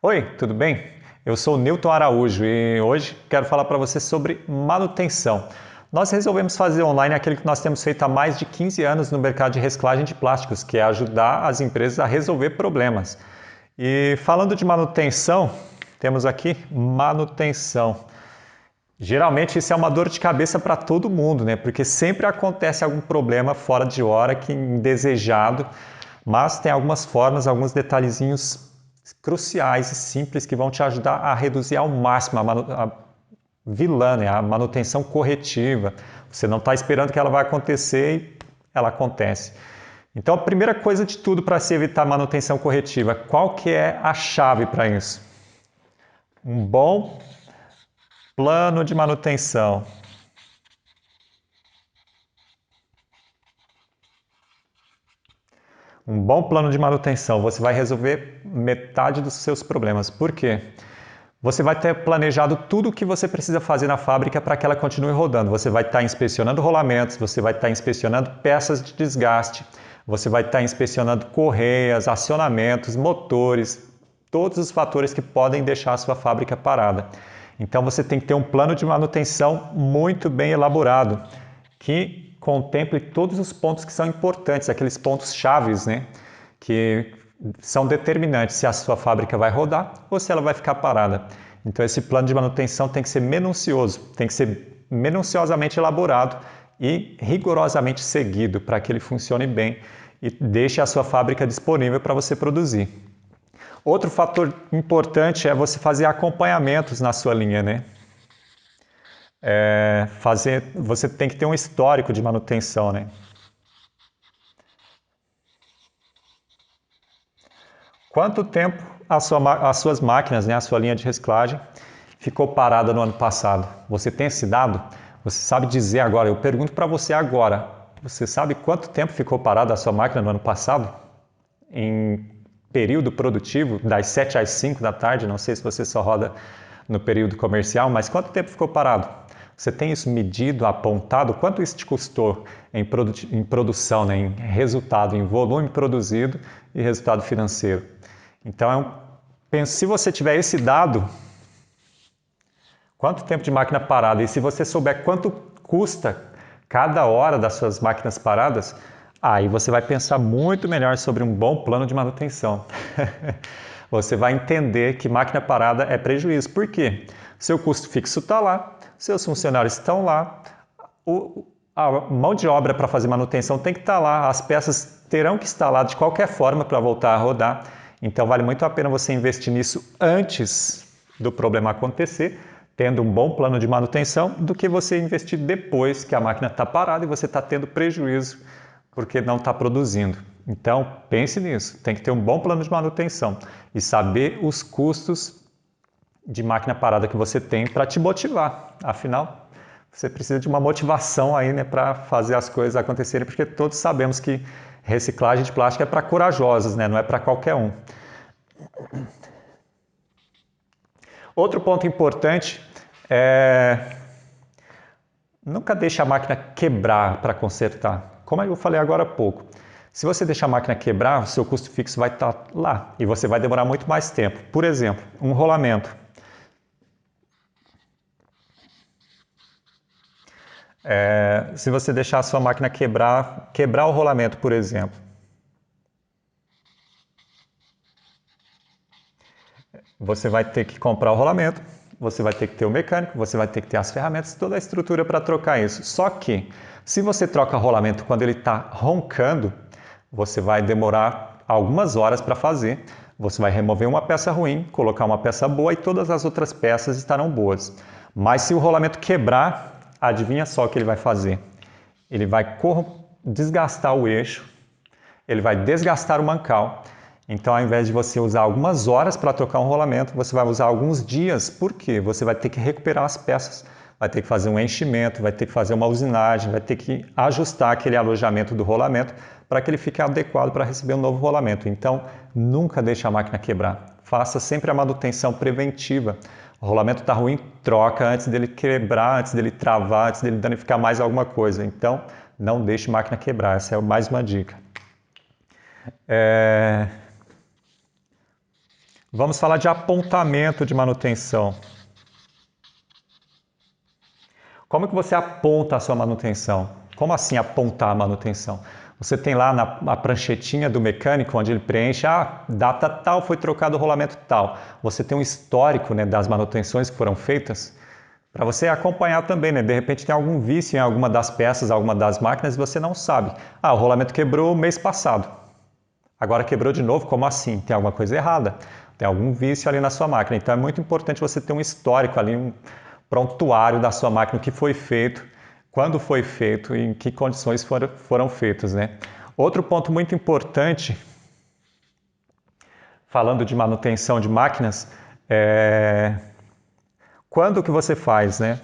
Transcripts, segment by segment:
Oi, tudo bem? Eu sou o Newton Araújo e hoje quero falar para você sobre manutenção. Nós resolvemos fazer online aquilo que nós temos feito há mais de 15 anos no mercado de reciclagem de plásticos, que é ajudar as empresas a resolver problemas. E falando de manutenção, temos aqui manutenção. Geralmente isso é uma dor de cabeça para todo mundo, né? Porque sempre acontece algum problema fora de hora, que indesejado, mas tem algumas formas, alguns detalhezinhos cruciais e simples que vão te ajudar a reduzir ao máximo a vilã, né? A manutenção corretiva. Você não está esperando que ela vai acontecer e ela acontece. Então a primeira coisa de tudo para se evitar manutenção corretiva, qual que é a chave para isso? Um bom plano de manutenção. Um bom plano de manutenção, você vai resolver metade dos seus problemas. Por quê? Você vai ter planejado tudo o que você precisa fazer na fábrica para que ela continue rodando. Você vai estar inspecionando rolamentos, você vai estar inspecionando peças de desgaste, você vai estar inspecionando correias, acionamentos, motores, todos os fatores que podem deixar a sua fábrica parada. Então você tem que ter um plano de manutenção muito bem elaborado, que contemple todos os pontos que são importantes, aqueles pontos chaves, né? Que são determinantes se a sua fábrica vai rodar ou se ela vai ficar parada. Então esse plano de manutenção tem que ser minucioso, tem que ser minuciosamente elaborado e rigorosamente seguido para que ele funcione bem e deixe a sua fábrica disponível para você produzir. Outro fator importante é você fazer acompanhamentos na sua linha, né? Você tem que ter um histórico de manutenção, né? Quanto tempo as suas máquinas, né, a sua linha de reciclagem, ficou parada no ano passado? Você tem esse dado? Você sabe dizer agora? Eu pergunto para você agora. Você sabe quanto tempo ficou parada a sua máquina no ano passado? Em período produtivo, das 7 às 5 da tarde, não sei se você só roda no período comercial, mas quanto tempo ficou parado? Você tem isso medido, apontado? Quanto isso te custou em produção, né? Em resultado, em volume produzido e resultado financeiro? Então, se você tiver esse dado, quanto tempo de máquina parada, e se você souber quanto custa cada hora das suas máquinas paradas, aí você vai pensar muito melhor sobre um bom plano de manutenção. Você vai entender que máquina parada é prejuízo. Por quê? Seu custo fixo está lá, seus funcionários estão lá, a mão de obra para fazer manutenção tem que estar lá, as peças terão que estar lá de qualquer forma para voltar a rodar. Então vale muito a pena você investir nisso antes do problema acontecer, tendo um bom plano de manutenção, do que você investir depois que a máquina está parada e você está tendo prejuízo porque não está produzindo. Então pense nisso, tem que ter um bom plano de manutenção e saber os custos de máquina parada que você tem para te motivar. Afinal, você precisa de uma motivação aí, né, para fazer as coisas acontecerem, porque todos sabemos que reciclagem de plástico é para corajosos, né, não é para qualquer um. Outro ponto importante é nunca deixe a máquina quebrar para consertar. Como eu falei agora há pouco, se você deixar a máquina quebrar, o seu custo fixo vai estar lá e você vai demorar muito mais tempo. Por exemplo, um rolamento. Se você deixar a sua máquina quebrar o rolamento, por exemplo, você vai ter que comprar o rolamento, você vai ter que ter o mecânico, você vai ter que ter as ferramentas, toda a estrutura para trocar isso. Só que, se você troca o rolamento quando ele está roncando, você vai demorar algumas horas para fazer. Você vai remover uma peça ruim, colocar uma peça boa e todas as outras peças estarão boas. Mas se o rolamento quebrar, adivinha só o que ele vai fazer? Ele vai desgastar o eixo, ele vai desgastar o mancal. Então, ao invés de você usar algumas horas para trocar um rolamento, você vai usar alguns dias. Por quê? Você vai ter que recuperar as peças, vai ter que fazer um enchimento, vai ter que fazer uma usinagem, vai ter que ajustar aquele alojamento do rolamento para que ele fique adequado para receber um novo rolamento. Então, nunca deixe a máquina quebrar. Faça sempre a manutenção preventiva. O rolamento está ruim, troca antes dele quebrar, antes dele travar, antes dele danificar mais alguma coisa. Então, não deixe a máquina quebrar. Essa é mais uma dica. Vamos falar de apontamento de manutenção. Como que você aponta a sua manutenção? Como assim apontar a manutenção? Você tem lá na pranchetinha do mecânico, onde ele preenche, data tal, foi trocado o rolamento tal. Você tem um histórico, né, das manutenções que foram feitas, para você acompanhar também, né? De repente tem algum vício em alguma das peças, alguma das máquinas, e você não sabe. O rolamento quebrou mês passado. Agora quebrou de novo, como assim? Tem alguma coisa errada. Tem algum vício ali na sua máquina. Então é muito importante você ter um histórico ali, um prontuário da sua máquina, o que foi feito, quando foi feito e em que condições foram feitos, né? Outro ponto muito importante, falando de manutenção de máquinas, é quando que você faz, né?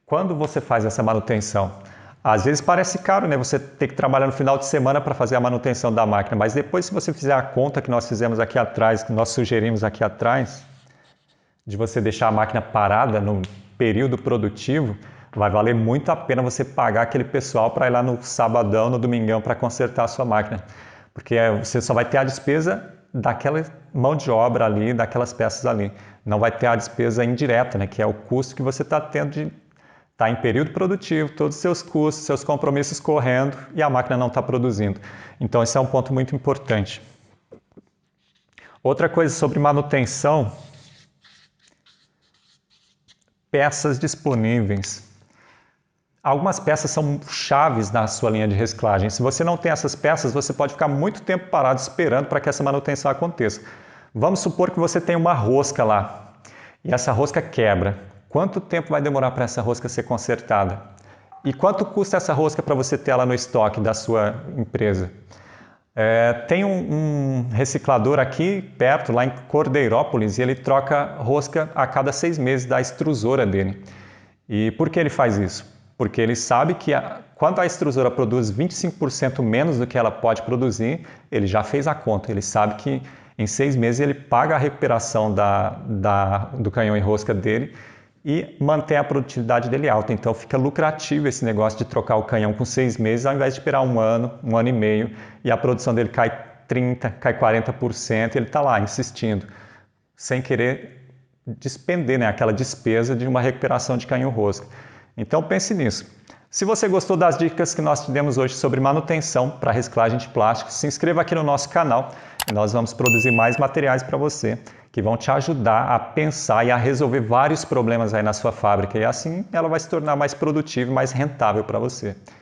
Quando você faz essa manutenção? Às vezes parece caro, né? Você ter que trabalhar no final de semana para fazer a manutenção da máquina, mas depois, se você fizer a conta que nós fizemos aqui atrás, que nós sugerimos aqui atrás, de você deixar a máquina parada no período produtivo, vai valer muito a pena você pagar aquele pessoal para ir lá no sabadão, no domingão, para consertar a sua máquina. Porque você só vai ter a despesa daquela mão de obra ali, daquelas peças ali. Não vai ter a despesa indireta, né? Que é o custo que você está tendo de estar em período produtivo, todos os seus custos, seus compromissos correndo e a máquina não está produzindo. Então, esse é um ponto muito importante. Outra coisa sobre manutenção, peças disponíveis. Algumas peças são chaves na sua linha de reciclagem. Se você não tem essas peças, você pode ficar muito tempo parado esperando para que essa manutenção aconteça. Vamos supor que você tem uma rosca lá e essa rosca quebra. Quanto tempo vai demorar para essa rosca ser consertada? E quanto custa essa rosca para você ter ela no estoque da sua empresa? Tem um reciclador aqui perto, lá em Cordeirópolis, e ele troca rosca a cada 6 meses da extrusora dele. E por que ele faz isso? Porque ele sabe que quando a extrusora produz 25% menos do que ela pode produzir, ele já fez a conta. Ele sabe que em 6 meses ele paga a recuperação do canhão e rosca dele e mantém a produtividade dele alta. Então fica lucrativo esse negócio de trocar o canhão com 6 meses, ao invés de esperar um ano e meio, e a produção dele cai 30%, cai 40%, e ele está lá insistindo, sem querer despender, né, aquela despesa de uma recuperação de canhão-rosca. Então pense nisso. Se você gostou das dicas que nós tivemos hoje sobre manutenção para reciclagem de plástico, se inscreva aqui no nosso canal e nós vamos produzir mais materiais para você que vão te ajudar a pensar e a resolver vários problemas aí na sua fábrica, e assim ela vai se tornar mais produtiva e mais rentável para você.